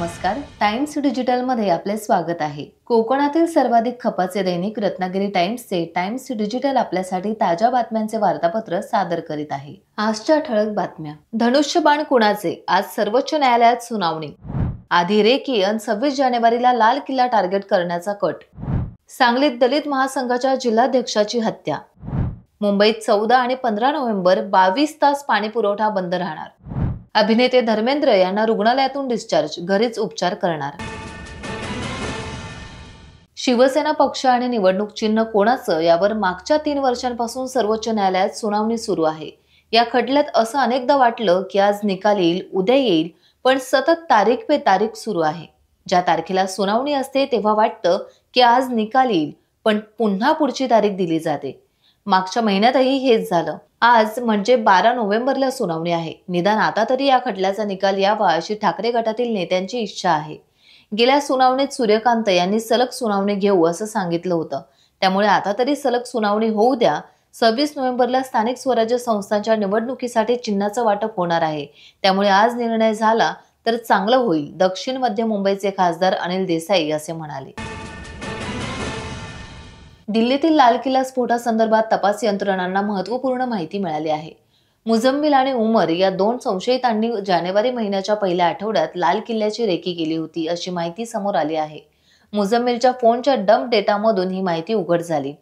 नमस्कार, times digital मध्ये आपले स्वागत आहे। कोकणातील सर्वाधिक खपाचे दैनिक रत्नागिरी टाइम्सचे टाइम्स डिजिटल आपल्यासाठी ताज्या बातम्यांचे वार्तापत्र सादर करीत आहे। आजच्या ठळक बातम्या। धनुष्यबाण कुणाचे, आज सर्वोच्च न्यायालयात सुनावणी। आधी रेकी अन 26 जानेवारीला लाल किल्ला टार्गेट करण्याचा कट। सांगलीत दलित महासंघाच्या जिल्हाध्यक्षाची हत्या। मुंबईत 14 आणि 15 नोव्हेंबर 22 तास पाणी पुरवठा बंद राहणार। अभिनेते धर्मेंद्र यांना रुग्णालयातून डिस्चार्ज, घरीच उपचार करणार। शिवसेना पक्ष आणि निवडणूक चिन्ह कोणाचं यावर मागच्या 3 वर्षांपासून सर्वोच्च न्यायालयात सुनावणी सुरू आहे। या खटल्यात असं अनेकदा वाटलं की आज निकाल येईल, उद्या येईल, पण सतत तारीख पे तारीख सुरू आहे। ज्या तारखेला सुनावणी असते तेव्हा वाटतं की आज निकाल येईल, पण पुन्हा पुढची तारीख दिली जाते। मागच्या महिन्यातही हेच झालं। आज म्हणजे 12 नोव्हेंबरला सुनावणी आहे। निदान आता तरी या खटल्याचा निकाल यावा अशी ठाकरे गटातील नेत्यांची इच्छा आहे। गेल्या सुनावणीत सूर्यकांत यांनी सलग सुनावणी घेऊ असं सांगितलं होतं, त्यामुळे आता तरी सलग सुनावणी होऊ द्या। 26 नोव्हेंबरला स्थानिक स्वराज्य संस्थांच्या निवडणुकीसाठी चिन्हाचं वाटप होणार आहे, त्यामुळे आज निर्णय झाला तर चांगलं होईल, दक्षिण मध्य मुंबईचे खासदार अनिल देसाई असे म्हणाले। दिल्लीतील लाल किल्ला स्फोटासंदर्भात तपास यंत्रणांना महत्त्वपूर्ण माहिती मिळाली आहे। मुझम्मिल आणि उमर या 2 संशयितांनी जानेवारी महिन्याच्या पहिल्या आठवड्यात लाल किल्ल्याची रेकी केली होती अशी माहिती समोर आली आहे। मुझम्मिलच्या फोनच्या डंप डेटामधून ही माहिती उघड झाली।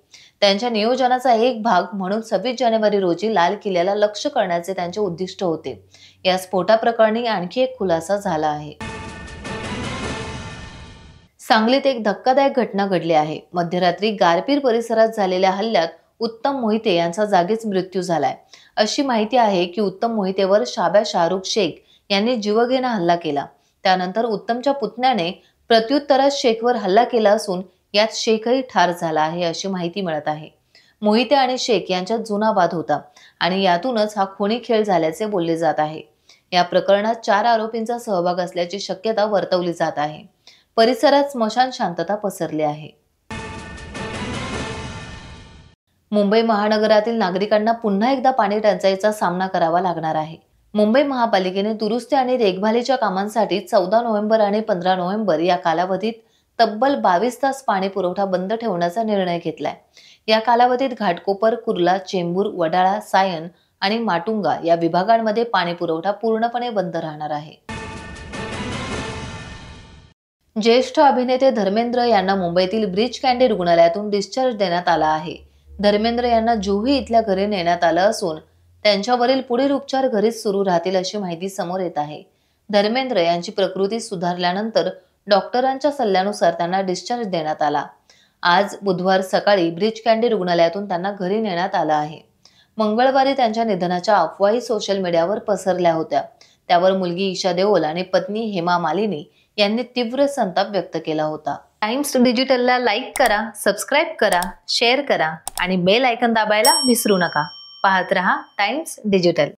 त्यांच्या नियोजनाचा एक भाग म्हणून 26 जानेवारी रोजी लाल किल्ल्याला लक्ष्य करण्याचे त्यांचे उद्दिष्ट होते। या स्फोटाप्रकरणी आणखी एक खुलासा झाला आहे। सांगलीत एक धक्कादायक घटना घडली आहे। मध्यरात्री गारपीर परिसरात झालेल्या हल्ल्यात उत्तम मोहिते यांचा जागीच मृत्यू झालाय। अशी माहिती आहे की उत्तम मोहितेवर शाब्या शाहरुख शेख यांनी जीवघेणा हल्ला केला। त्यानंतर उत्तमच्या पुतण्याने प्रत्युत्तरात शेखवर हल्ला केला असून यात शेखही ठार झाला आहे अशी माहिती मिळत आहे। मोहिते आणि शेख यांच्यात जुना वाद होता आणि यातूनच हा खुनी खेळ झाल्याचे बोलले जात आहे। या प्रकरणात 4 आरोपींचा सहभाग असल्याची शक्यता वर्तवली जात आहे। परिसरात स्मशान शांतता पसरली आहे। मुंबई महानगरातील नागरिकांना पुन्हा एकदा पाणी टंचाईचा सामना करावा लागणार आहे। मुंबई महापालिकेने दुरुस्ती आणि देखभालीच्या कामांसाठी 14 नोव्हेंबर आणि 15 नोव्हेंबर या कालावधीत तब्बल 22 तास पाणी पुरवठा बंद ठेवण्याचा निर्णय घेतलाय। या कालावधीत घाटकोपर, कुर्ला, चेंबूर, वडाळा, सायन आणि माटुंगा या विभागांमध्ये पाणी पुरवठा पूर्णपणे बंद राहणार आहे। ज्येष्ठ अभिनेते धर्मेंद्र यांना मुंबईतील ब्रीच कँडी रुग्णालयातून डिस्चार्ज देण्यात आला आहे। धर्मेंद्र यांना जुहू इथल्या घरी नेण्यात आलं असून त्यांच्यावरील पुढील उपचार घरीच सुरू राहतील अशी माहिती समोर येत आहे। धर्मेंद्र यांची प्रकृती सुधारल्यानंतर डॉक्टरांच्या सल्ल्यानुसार त्यांना डिस्चार्ज देण्यात आला। आज बुधवार सकाळी ब्रीच कँडी रुग्णालयातून त्यांना घरी नेण्यात आलं आहे। मंगळवारी त्यांच्या निधनाच्या अफवाही सोशल मीडियावर पसरल्या होत्या। त्यावर मुलगी ईशा देओल आणि पत्नी हेमा मालिनी यांनी तीव्र संताप व्यक्त केला होता। टाइम्स डिजिटलला लाईक करा, सबस्क्राइब करा, शेअर करा आणि बेल आयकॉन दाबायला विसरू नका। पाहत रहा टाइम्स डिजिटल।